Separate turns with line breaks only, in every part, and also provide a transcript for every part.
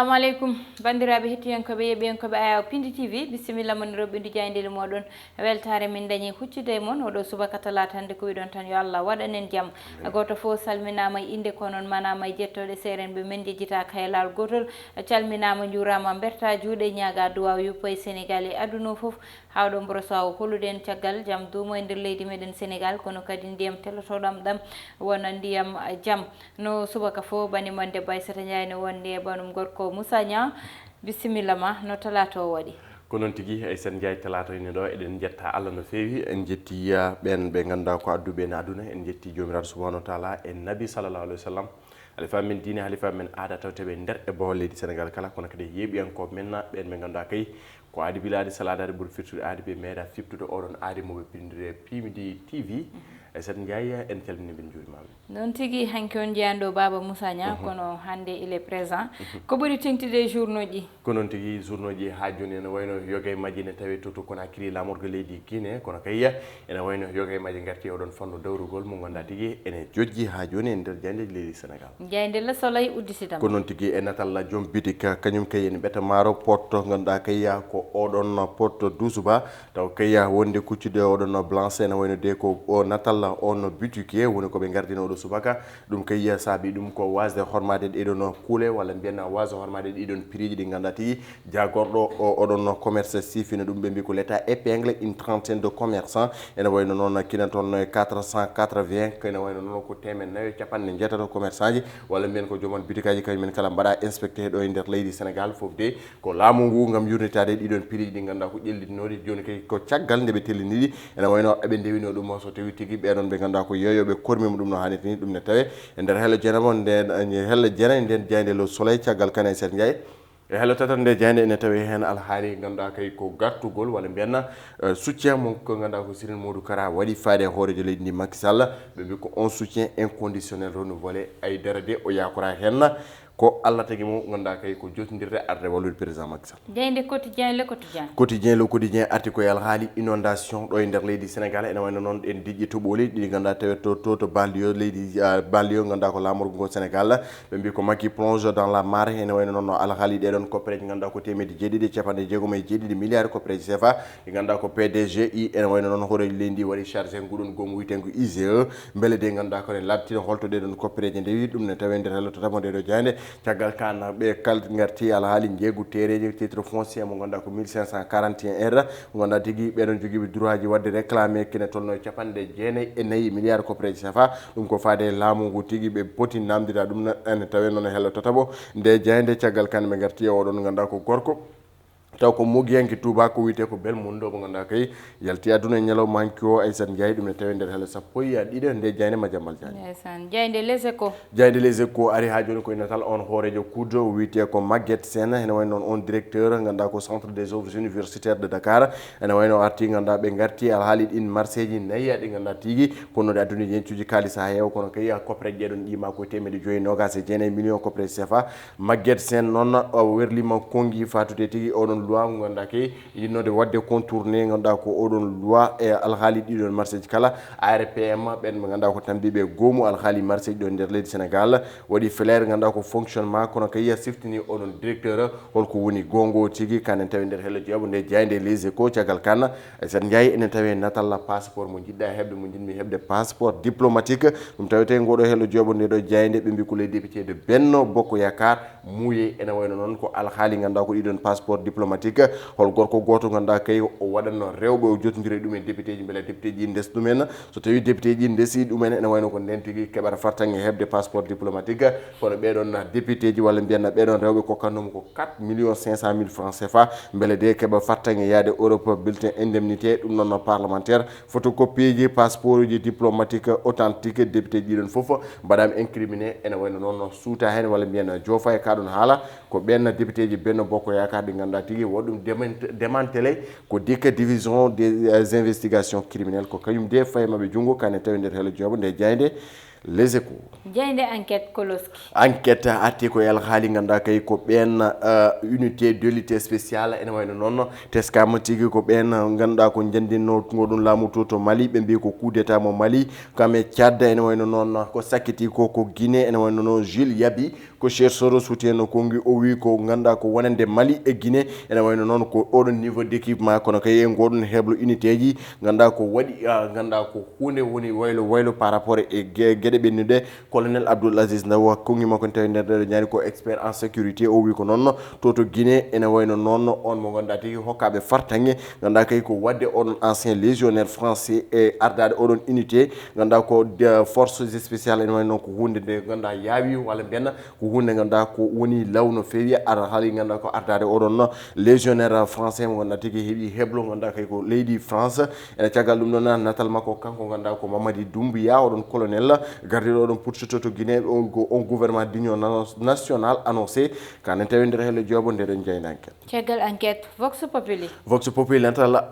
assalamu alaikum bandiraɓe hettiyankoɓe yeɓiyankoɓe aya Piindi TV bisimilla mon roɓɓindu jayndeli moɗon weltare min dañi huccude mon oɗo subaka talata hande ko wiɗon tan yo Allah waɗanen jaam goto fo salminama inde ko noon manama e jettoɗe serenɓe men jejjita kaylal gotol calminama jurama berta juuɗe ñaaga duwaw yuppo e Sénégal e aduna foof hawɗo mborosawo holuɗen caggal jaam duumo e nder leydi meɗen Sénégal kono kadi ndiyam telotoɗam ɗam wona ndiyam jaam no subaka fo banimon debbo Aissata Ndiaye ne wonde e banum gorko Moussa Niang bisimilla ma no talata o waɗi
ko noon tigui Aissata Ndiaye talata ine ɗo eɗen jetta Allah no fewi en jetti ɓen ɓe ganduɗa ko adduɓe en aduna en jetti jomiraɗo subahanahu wa taala en nabi sallallahu alayhi wa sallam halifa men diine halifa men aada tawteɓe nder e bawol leydi Sénégal kala kono kadi yeeɓiyankoɓe men ɓen ɓe ganduɗa kay ko aadi biladi saladade ɓuuri firtude aadi ɓe meeɗa fiftude oɗon aadi moɓe pindire Piindi TV Aissata Ndiaye en calmini ɓen juurimaɓe
noon tigui hanki on jeyanɗo baba Moussa Niang kono hande il est présent ko ɓuri tengtide journaux ji
ko noon tigui journaux ji ha joni ene wayno yoga majji ne tawi toto Conakry lamorgo leydi Guinée kono kayya ene wayno yoga majji garti oɗon fanno dawrugol mo ganduɗa tigui ene jojji ha joni e nder jaydeji leydi Sénégal
jayndella solay uddititama
ko noon tigui e natal joom bitik kañum kay ene ɓeta maaro potto ganduɗa kayya ko oɗon potto dusuba taw kayya wonde kuccude oɗon blanche ene wayno de ko o natal on boutique woni koɓe gardino oɗo subaka ɗum kay saabi ɗum ko wasde hormade ɗeɗon kuule walla mbiyanna wasde hormade ɗiɗon prix ji ɗi ganduɗa tigui jagorɗo oɗon commerce sifina ɗum ɓe mbi ko l'état épingle une trentaine de commerçants ene wayno noon kina toon 480 kene wayno noon ko temen nayo capanɗe jeetato commerçant ji walla mbiyen ko joomon boutique aji kañumen kala mbaɗa inspecté ɗo e nder leydi Sénégal foof de ko laamu ngu gam yurnitade ɗiɗon prix ji ɗi ganduɗa ko ƴellitinoɗi joni kay ko caggal nde ɓe telliniɗi ene wayno eɓe ndewino ɗum so tawi tigui ɓeɗon ɓe ganduɗa ko yeyoɓe kormima ɗum no hannirta ni ɗum ne tawe e nder hello jenamo nden hello jena nden jayde le soleil caggal kane Aissata Ndiaye e hello tata nde jayde ene tawi hen alhaali ganduɗa kay ko gartugol walla mbiyanna soutien mo ko ganduɗa ko Serigne Modou Kara waɗi faade hoorejo leydi ndi Macky Sall ɓe mbi ko on soutien inconditionnel renouvelé Aïdara de o yakora hen ko Allah tagi mo ganduɗa kay ko jotodirde arde wallude président Macky Sall
jeyde quotidien le
quotidien arti ko haali inondation ɗo e nder leydi Sénégal ene wayno noon en diƴƴi toɓoli ɗiɗi ganduɗa tawi to banlieue leydi banlieue ganduɗa ko lamorgo ngo Sénégal ɓe mbi ko Macky plonge dans la mare ene wayno noon alhaali ɗeɗon koppereji ganduɗa ko temedde jeeɗiɗi capanɗe jeegom e jeeɗiɗi milliards koppereji CFA ɗi ganduɗa ko PDGI ene wayno noon hooreji leydi waɗi chargé nguɗon gomo wiyeten ko IGE beele de ganduɗa kone labtino holto ɗeɗon koppereji ndewi ɗum ne tawi nder hello totamo ɗeɗo jayde caggal kana ɓe kal garti alhaali jeegu tereji titre foncier mo ganduɗa ko 1541 r mo ganduɗa tigui ɓeɗon joguiɓe droit ji wadde réclamé kene tolno capanɗe jeenayyi e nayyi milliards koppereji CFA ɗum ko faade laamu ngu tigui ɓe poti namdira ɗum ene tawe noon hello totabo nde jayde caggal kane ɓe garti e oɗon ganduɗa ko gorko taw ko mogiyanki Touba ko wiyete ko bel mundo mo ganduɗa kay yalti aduna e ñalawma manki o Aissata Ndiaye ɗum ne tawi nder hello sappo e ɗiɗi nde jayne Madiambal Diagne
jayde les échos
ari ha joni koye natal on hoorejo kuddo wiyete ko Maguette Sène ene wayno noon on directeur ganduɗa ko centre des œuvres universitaires de Dakar ene wayno arti ganduɗa ɓe garti alhaali ɗin marché ji nayyi ɗi ganduɗa tigui ponnoɗe addude jencuji kalis ha heewa kono kay koppereji ɗeɗon ɗima ko temedde joyyi nogas e jeenayyi million koppereji CFA Maguette Sène noon o werlima kongi fatude tigui oɗon loi mo ganduɗa kay yinnode wadde contourné ganduɗa ko oɗon loi e alhaali ɗiɗon marché ji kala ARPM ɓen ɓe ganduɗa ko tambiɓe goomu alhaali marché ji ɗo nder leydi Sénégal waɗi flaire ganduɗa ko fonctionnement kono kay siftini oɗon directeur holko woni gongo tigui kanen tawi nder hello jeeɓo nde jayde les échos caggal kanna Aissata Ndiaye ene tawi natalla passeport mo jiɗɗa heɓde mo jinmi heɓde passeport diplomatique ɗum tawete ngoɗo hello jeeɓo nde ɗo jayde ɓe mbi ko les député de Benno Bokk Yakar muuye ene wayno noon ko alhaali ganduɗa ko ɗiɗon passeport diplomatique hol gorko goto ganduɗa kay o waɗanno rewɓe o jotodiri ɗum e député ji beele député ji ndes ɗumen so tawi député ji ndesi ɗumen ene wayno ko nden tigui keɓata fartange hebde passeport diplomatique kono ɓeɗon député ji walla mbiyanna ɓeɗon rewɓe kokkannomo ko 4 500 000 francs CFA beele de keɓa fartange yaade Europe bulletin indemnité ɗum noon parlementaire photocopie ji passeport ji diplomatique authentique député ji ɗon foof mbaɗama incriminé ene wayno noon suuta hen walla mbiyanna joofa e kaɗon haala ko ɓen député ji Benno Bokk Yakar ɗi ganduɗa tigui waɗum démantelé ko dikka division des investigations criminelles ko kañum de faymaɓe junggo kane tawi nder hello jeeɓo nde jayde Les Échos.
Jeyde enquête koloski.
Enquête atti ko yal haali ganda kay ko ben unité d'unité spéciale ene wayno non teskama tigi ko ben ganda ko jandino godon lamu to Mali be mbi ko coup d'état mo Mali kame Tchad ene wayno non ko sakiti ko Guinée ene wayno non Jules Yabi ko cher soro soutien ko ngi o wi ko ganda ko wonande Mali e Guinée ene wayno non ko odon niveau d'équipement kono kay godon heblo unité ji ganda ko wadi ganda ko hunde woni waylo par rapport e guede bennude colonel Abdoul Aziz Ndaw kongi mako tawi nder ñaari ko expert en sécurité o wi ko non to Guinée ene wayno non on mo ganda tigi hokkabe fartange ganda kay ko wadde on ancien légionnaire français et ardade odon unité ganda ko forces spéciales ene wayno ko hunde de ganda yaawi wala benna ko hunde ganda ko woni lawno fewi ar hali ganda ko ardade odon légionnaire français mo ganda tigi hebi heblo ganda kay ko leydi France ene tiagal dum non natal mako kanko ganda ko Mamadi Doumbouya odon colonel garde odon putto to Guinée on gouvernement d'union nationale annoncé kan tawi nder hele jobo nder den jaynanke
ciegal enquête Vox
Populi ental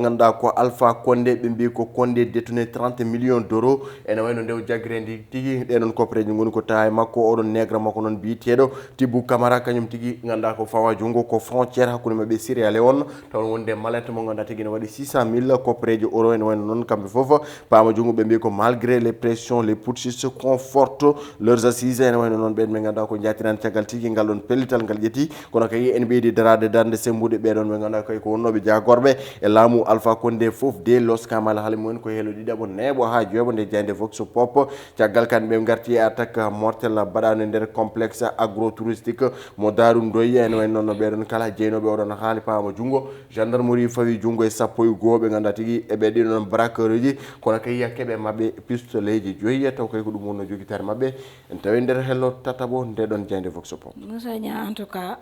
ganda ko Alpha Condé be mbi ko Condé détourné 30 millions d'euros ene wayno ndew jagrendi tigi denon kopreji ngoni ko taay makko odon nègre makko non biitedo Tibou Camara kanyum tigi ganda ko fawa jungo ko frontière hakkunde mabbe Sierra Leone taw wonde malette mo ganda tigi ne wadi 600 000 kopreji euro ene wayno non kambe fofu paama jungo be mbi ko malgré les pressions les putschistes confortent leurs assises ene wayno non be ganda ko jatiran tagal tigi ngal don pellital ngal jeti kono kay en beedi darade dande sembude be don be ganda kay ko wonnobe jagorbe e laamu Alpha Condé fof de los kamal hal mon ko helo didabo nebo ha jobo de jande Vox Pop tagal kan be ngarti attaque mortel badano nder complexe agro-touristique mo Darou Ndoye en wayno non be don kala jeenobe odon haali paama jungo gendarmerie fawi jungo e sappo e gobe ganda tigi e be di non braqueureji kono kay yakebe mabbe pistoleji joyi taw kay ko dum wonno jogitar mabbe en tawi nder hello tatabo nde don jande Vox Pop
Moussa Nya en tout cas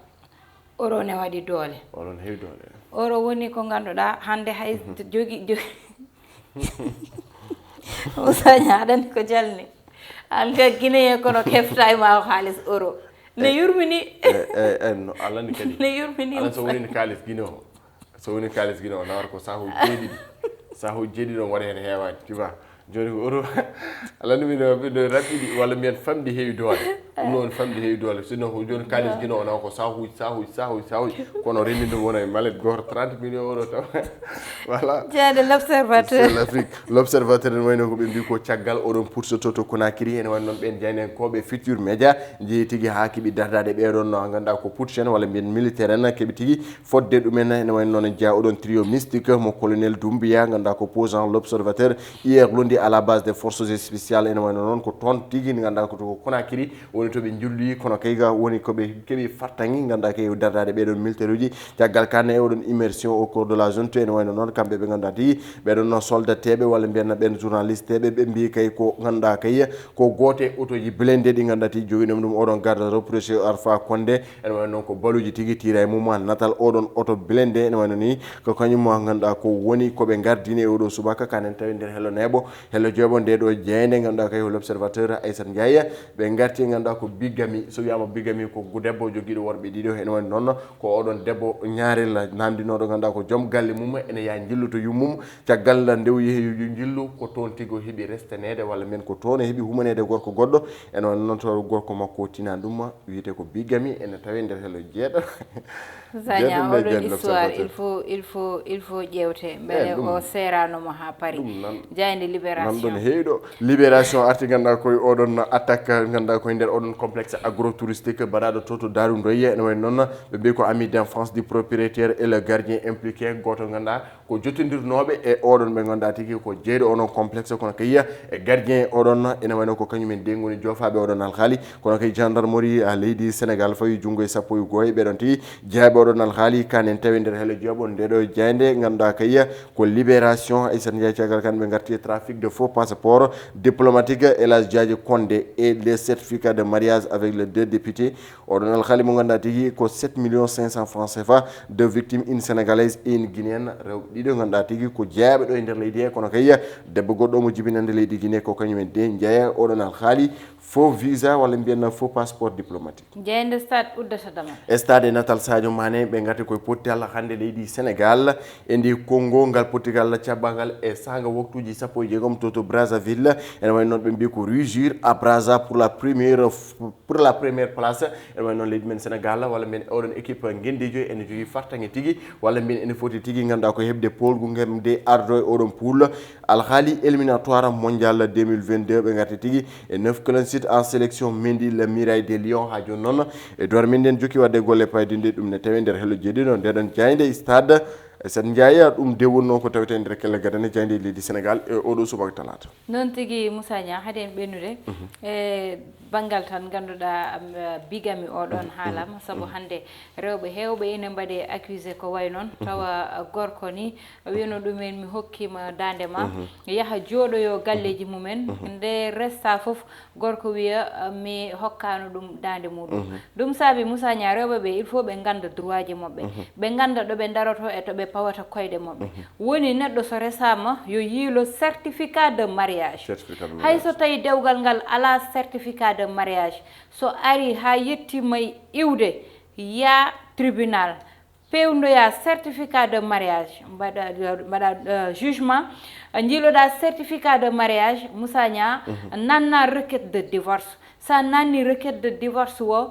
oro ne wadi dole
oron heewi dole
oro woni ko ganduda hande hay jogi Moussa Nya adan ko jalni an ga Guinée kono keftay ma xaalis euro ne yurmini
no alani kadi
ne yurmini
ala so woni xaalis Guinée nawar ko sahu jeedi don wari hen heewani tu vois joni ko euro alani mi no rapidi wala mi famdi heewi doole non famdi heewi doole sino ko joni xaalis Guinée na ko sahu kono rendindo wona e malet goto 30 millions euro taw voilà
jade
l'observateur wayno ko be mbi ko tiagal odon pursoto to Conakry en wan non ben jaynen ko be futur média jeyi tigi hakibi dardade be don no ganda ko putchen wala ben militaire en kebi tigi fodde dumen en wan non dia odon trio mystique mo colonel Doumbouya ganda ko posant l'observateur hier lundi à la base des forces spéciales en wan non ko ton tigi ganda ko to Conakry woni to be julli kono kayga woni ko be kebi fartangi ganda kay dardade be don militaire uji tiagal kane odon immersion au cours de la junte en wan non kambe be ganda tigi be don no soldateɓe walla mbiyanna ɓen journaliste ɓe ɓe mbi kay ko ganduɗa kay ko gote autoji blindé ɗi ganduɗa ti joguinom ɗum oɗon garde reproché Alpha Condé ene wayno noon ko baluji tigui tira e mum natal oɗon auto blindé ene wayno ni ko kañum ganduɗa ko woni koɓe gardini e oɗo subaka kanen tawi nder hello neeɓo hello jooɓo nde ɗo jeyde ganduɗa kay l'observateur Aissata Ndiaye ɓe garti ganduɗa ko bigami so wiyama bigami ko debbo joguiɗo worɓe ɗiɗo ene wayno noon ko oɗon debbo ñaarel namdinoɗo ganduɗa ko joom galle mum ene ya jilluto yummum caggal ndew yehi jillu ko toon tigo heeɓi restanede walla men ko toon heeɓi humanede gorko goɗɗo ene wayno noon to gorko makko tina ɗum wiyete ko bigami ene tawi nder hello jeeɗo
Zanya oɗon histoire il faut ƴewte beele o seranomo ha paari jayde libération
nan ɗon heewi ɗo libération arti ganduɗa koye oɗon attaque ganduɗa koye nder oɗon complexe agro-touristique mbaɗaɗo to Darou Ndoye ene wayno noon ɓe mbi ko ami d'enfance du propriétaire et le gardien impliqué goto ganduɗa ko jottodirnoɓe e oɗon ɓe ganduɗa tigui ko jeeyɗo onon complexe kono kayya e gardien oɗon ene wayno ko kañumen de goni jofaɓe oɗon alhaali kono kay gendarmerie a leydi Sénégal fawi junggo e sappo e goye ɓeɗon tigui jeeyaɓe oɗon alhaali kanen tawi nder hele jooɓo ndeɗo jeyde ganduɗa kayya ko libération Aissata Ndiaye caggal kan ɓe garti trafic de faux passeport diplomatique Elhadji Diadji Condé et les certificats de mariage avec les deux députés oɗon alhaali mo ganduɗa tigui ko 7 500 000 francs CFA de victimes une sénégalaise et une guinéenne rewɓe ɗiɗo ganduɗa tigui ko jeeyaɓe ɗo e nder leydi he kono kayya debbo goɗɗo mo jibinande leydi Guinée ko kañumen de jeeya oɗon alhaali faux visa walla mbiyanna faux passeport diplomatique
jeyde stade uddata dama
stade natal Sadio Mané ɓe garti koye pottigal hande leydi Sénégal e ndi Congo ngal pottigal cabbagal e sanga waktuji sappo e jeegom comme toto Brazzaville ene way non be mbi ko Revue à Brazza pour la première place ene way non leydi men Sénégal wala men oɗon équipe ngendi joyi ene jogi fartange tigi wala min ene foti tigi ganda ko hebde polgu ngam de ardo e oɗon pool alhaali éliminatoire mondial 2022 ɓe garti tigi e 9 clean sheet en sélection Mendy le Mirail des Lions ha joni noon e doore min nden jokki wadde golle paydinde ɗum ne tawi nder hello jeeɗiɗo ndeɗon jayde stade sen jeeya ɗum dewonno ko tawete nder kelle gadane jayde leydi Sénégal e oɗo subaka talata
noon tigi Moussa Niang haade en ɓennude e banggal tan ganduɗa bigami oɗon haalam saabu hande rewɓe hewɓe ene mbaɗi accusé ko way noon tawa gorko ni wiyno ɗumen mi hokkima dande ma yaha jooɗoyo galleji mumen nde resta foof gorko wiya mi hokkano ɗum dande muɗum ɗum saabi Moussa Niang rewɓeɓe il faut ɓe ganda droit ji mabɓe ɓe ganda ɗo ɓe daroto e to ɓe pawata koyɗe mabɓe woni neɗɗo so resama yo yiilo certificat de mariage hay so tawi dewgal ngal ala certificat de mariage so ari ha yettima iwde ya tribunal pewnoya certificat de mariage mbaɗa jugement jiiloɗa certificat de mariage Moussa Niang nanna requête de divorce sa nanni requête de divorce o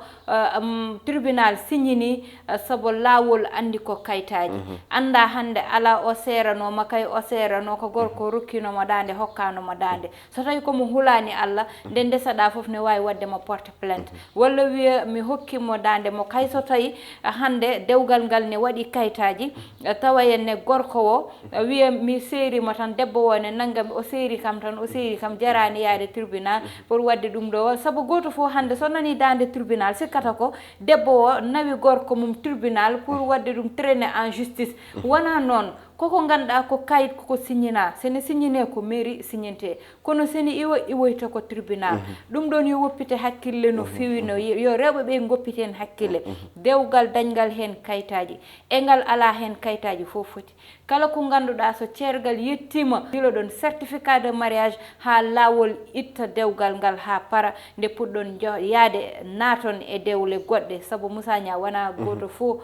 tribunal signini sabo lawol andi ko kaytaji anda hande ala o seranoma kay o serano ko gorko rokkinoma dande hokkanoma dande so tawi komo hulani Allah nde ndesaɗa foof ne wawi wadde mo porte plainte walla wiya mi hokkimo dande mo kay so tawi hande dewgal ngal ne waɗi kaytaji tawa henne gorko o wiya mi serima tan debbo o ne naggam o seeri kam tan o seeri kam jarani yaade tribunal pour wadde ɗum ɗo saabu goto fof hande so nani dande tribunal sikkata ko debbo o nawi gorko mum tribunal pour wadde ɗum traîner en justice wona noon koko ganduɗa ko kayit koko signina sene signine ko mairie signinte kono sene iwoyta ko tribunal ɗum ɗon yo woppite hakkille no fewi no yo rewɓe ɓe goppite hen hakkille dewgal dañgal hen kayitaji e ngal ala hen kayitaji fof foti kala ko ganduɗa so ceergal yettima dilo ɗon certificat de mariage ha lawol itta dewgal ngal ha para nde puɗɗon yaade naton e dewle goɗɗe saabu Moussa Niang wona goto fof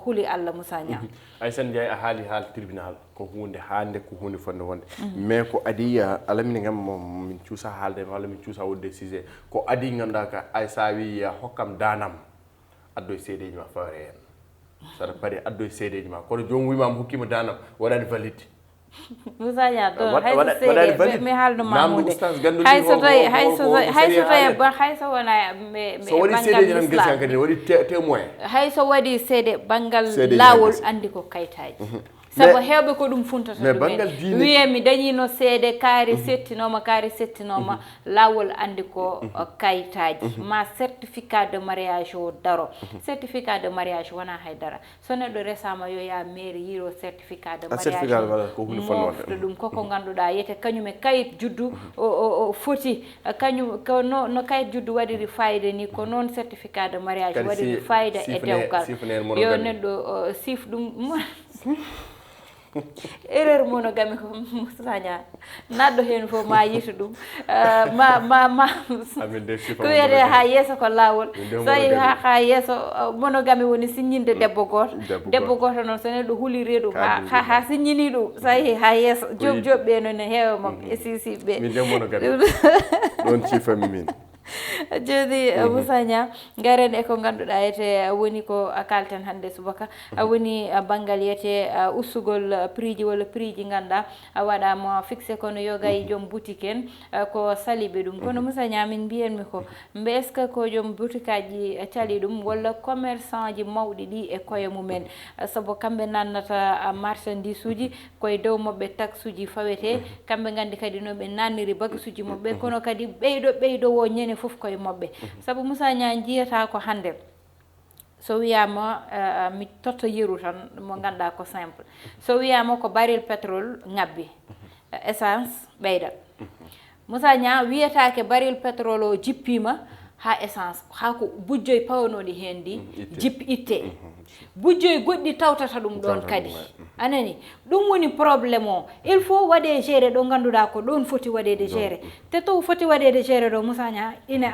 huuli Allah Moussa Niang
Aïssane Ndiaye a haali haal tribunal ko hunde hande ko hunde fonde wonde mais ko adi alamine gam min cuusa haalde walla min cuusa wodde sujet ko adi ganduɗa ka ay sa wi hokkam danam addoye seedeji ma fawre hen saɗa paari addoye seedeji ma kono jomum wimama hokkima danam waɗani valide
Moussa Niang ɗon hayso mi haalnoma hunde hayso wona
so waɗi seedeji tan gasi kadi waɗi témoin
hayso waɗi seede banggal lawol andi ko kayitaji sabu hewɓe ko ɗum funtata ɗumen wiye mi dañino seede kaari settinoma lawol andi ko kayitaji ma certificat de mariage o daro certificat de mariage wona haydara so neɗɗo resama yo ya mairie yiro certificat de mariage mofta ɗum koko ganduɗa yiyete kañum e kayit juddu o foti kañum no kayit juddu waɗiri fayida ni ko noon certificat de mariage waɗiri fayida e dewgal yo neɗɗo sif ɗum erreur monogami ko Moussa Niang naɗɗo hen fof ma yiita ɗum ko wiyete ha yeeso ko lawol so yi ha yeeso monogami woni signinde debbo goto noon so neɗɗo huuliri ɗum ha signini ɗum so yi ha yeeso joɓɓe noon ne heewa mabɓe e sisiɓe
ɗon cifami min
joni Moussa Niang garen e ko ganduɗa yete woni ko kalten hande subaka woni banggal yete ussugol prix ji walla prix ji ganduɗa waɗama fixé kono yoga e joom boutique en ko saliɓe ɗum kono Moussa Niang min mbiyanmi ko mbe est ce que ko joom boutique aji cali ɗum walla commerçant ji mawɗi ɗi e koye mumen saabu kamɓe nannata marchandise uji koye dow mabɓe taxe uji fawete kamɓe gandi kadi no ɓe nanniri bagage uji mabɓe kono kadi ɓeydowo ñande fof koye mabɓe saabu Moussa Niang jiyata ko hande so wiyama mi totta yeru tan mo ganduɗa ko simple so wiyama ko baril pétrole ngabbi essence ɓeydat Moussa Niang wiyatake baril pétrole o jippima ha essence ha ko bujjoy pawnodi hen di jip itte bujjoy goddi tawtata dum don kadi anani dum woni problème o il faut wade gérer do ganduda ko don foti wadede gérer te to foti wadede gérer do musanya ine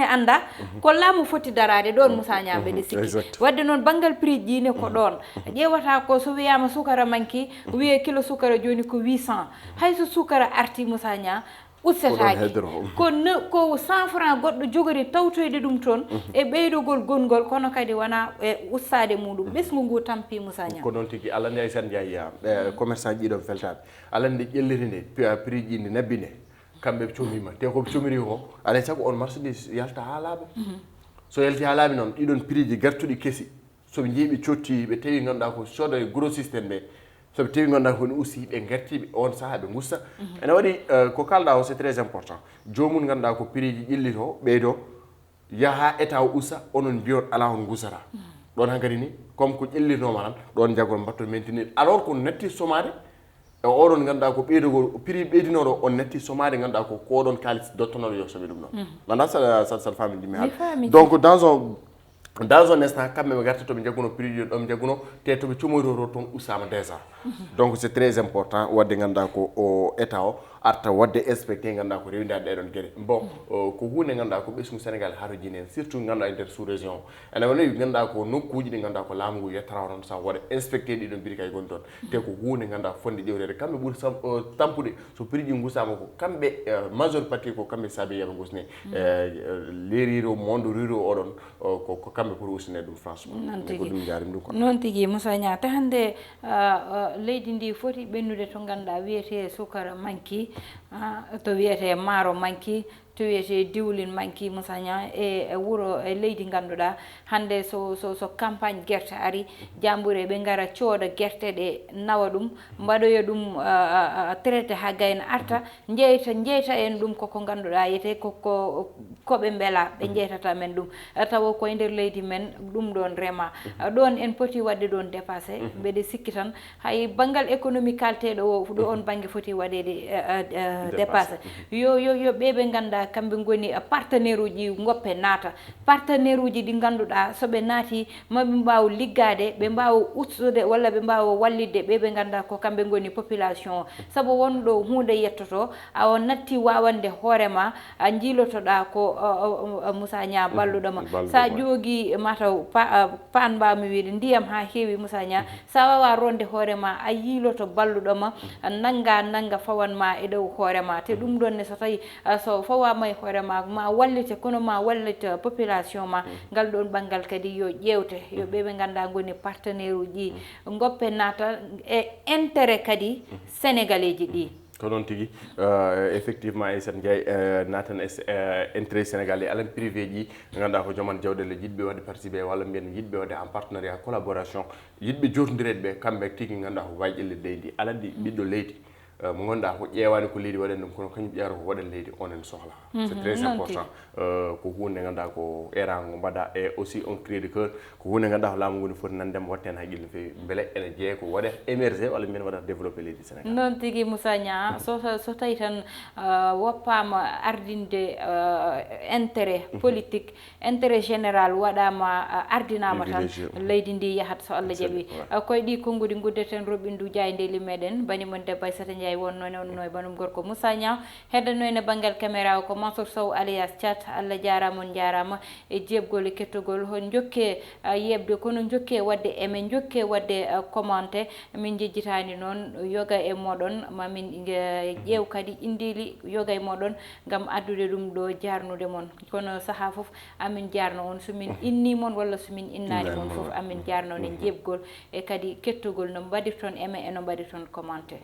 anda ko lamu foti darade don musanya be de sikki wadde non bangal prix ji ne ko don ƴewata ko so wiyama sukara manki wiye kilo sukara joni ko 800 hay so sukara arti musanya ussetaaki ko 100 francs goddo jogori tawtoyde dum ton e beydogol gongol kono kadi wana ussade mudum besgu ngu tampi musanya
ko non tigi alande ay san jaya commerçant ji do feltabe alande jellirinde prix ji ni nabine kambe coomima te ko coomiri ko ala sago on marchandise yalta halabe so yalti halabe non idon prix ji gartudi kesi so be jeebi cotti be tawi ganda ko sodo gros système be so be tawi ganda ko aussi be garti on saha be gussa ene wadi ko kalda o c'est très important jomum ganda ko prix ji jillito beydo yaha état ussa onon biot ala on gusara don hankadi ni comme ko jillito manan don jagol batto maintenir alors ko netti somade e oɗon ganduɗa ko ɓeydogol prix ɓeydinoɗo on netti somade ganduɗa ko koɗon kalis dottonoɗo yo soɓe ɗum ɗon nanda sa famille jimi haala donc dans un instant kamɓe ɓe garta toɓe jagguno prix ɗi ɗoɓe jagguno te toɓe comoytoro toon usama déjà donc c'est très important wadde ganduɗa ko o état o arta wadde inspecté ganduɗa ko rewidade ɗeɗon gueɗe bon ko hunde ganduɗa ko ɓesgu sénégal hatojini en surtout ganduɗa e nder sous région ene woni ganduɗa ko nokkuji ɗi ganduɗa ko laamu ngu yettara on sa waɗa inspecté ɗiɗon biri kay gon toon te ko hunde ganduɗa fonde ƴewrede kamɓe ɓuuri tampude so prix ɗi gusama ko kamɓe majeure partie ko kamɓe saabi yaɓe gusne les ruraux monde ruraux oɗon ko kamɓe pour usine ɗum franchement ko ɗum jarim ɗum ko
non tigui Moussa Niata hande leydi ndi foti ɓennude to ganduɗa wiyete sukara manki to wiyete maaro manki to wiyete diwlin manki Moussa Nia e wuro e leydi ganduɗa hande so campagne guerte ari jambure ɓe gara cooda guerte ɗe nawa ɗum mbaɗoya ɗum traité ha gayna arta jeyta en ɗum koko ganduɗa yete koɓe beela ɓe jeytata men ɗum tawa koye nder leydi men ɗum ɗon rema ɗon en poti wadde ɗon dépassé mbeɗe sikki tan hay banggal économique kalteɗo ɗo on banggue foti waɗede dépassé yo ɓeɓe ganda kamɓe goni partenaire uji goppe naata partenaire uji ɗi ganduɗa soɓe naati maɓe mbawa liggade ɓe mbawa ustude walla ɓe mbawa wallidde ɓeɓe ganda ko kamɓe goni population saabu wonɗo hunde yettoto a natti wawande hoorema a jiilotoɗa ko Moussa Nia balluɗoma sa joogi mataw pan mbawmi wiide ndiyam ha heewi Moussa Nia sa wawa ronde hoorema a yiiloto balluɗoma nanga fawanma e dow hoorema te ɗum ɗon ne so tawi so fawama e hoorema ma wallite kono ma wallite population ma ngal ɗon banggal kadi yo ƴewte yo ɓeɓe ganda goni partenaire uji goppe naata e intérêt kadi sénégalais ji ɗi
ko non tigi effectivement e sen jey natan intérêt sénégalais alan privé ji ganda ko joman jawdele jidɓe wadde participer walla mbiyen yidɓe wadde en partenariat collaboration yidɓe jotodireɗe ɓe kamɓe tigi ganda ko wayƴelle leydi alandi ɓiɗɗo leydi mo gonda ko ƴewani ko leydi waɗen ɗum kono kañum ƴewata ko waɗen leydi onen sohla c'est très important ko hunde ganda ko erango mbaɗa e aussi on cri de cœur ko hunde ganda ko laamu ngoni foti nandema watte hen haqqille no fewi beele ene jeeya ko waɗa émergé walla mbiyen waɗata développé leydi Sénégal
noon tigui Moussa Nia so tawi tan woppama ardinde intérêt politique intérêt général waɗama ardinama tan leydi ndi yahat so Allah jaaɓi koye ɗi konngudi guddeten roɓindu jayndeli meɗen banimon debba Aissata Ndiaye wonno e banum gorko Moussa Nia heddano ene banggal caméra ko Mansour Sow alias Thiat Allah jarama on jarama e jebgol e kettogol hon jokke yebde kono jokke wadde emen jokke wadde commenté min jejjitani noon yoga e moɗon mamin ƴeew kadi indili yoga e moɗon gam addude ɗum ɗo jarnude mon kono saaha foof amin jarno on somin inni mon walla somin innani mon foof amin jarno on e jebgol e kadi kettogol no mbaɗirton eme e no mbaɗirton commenté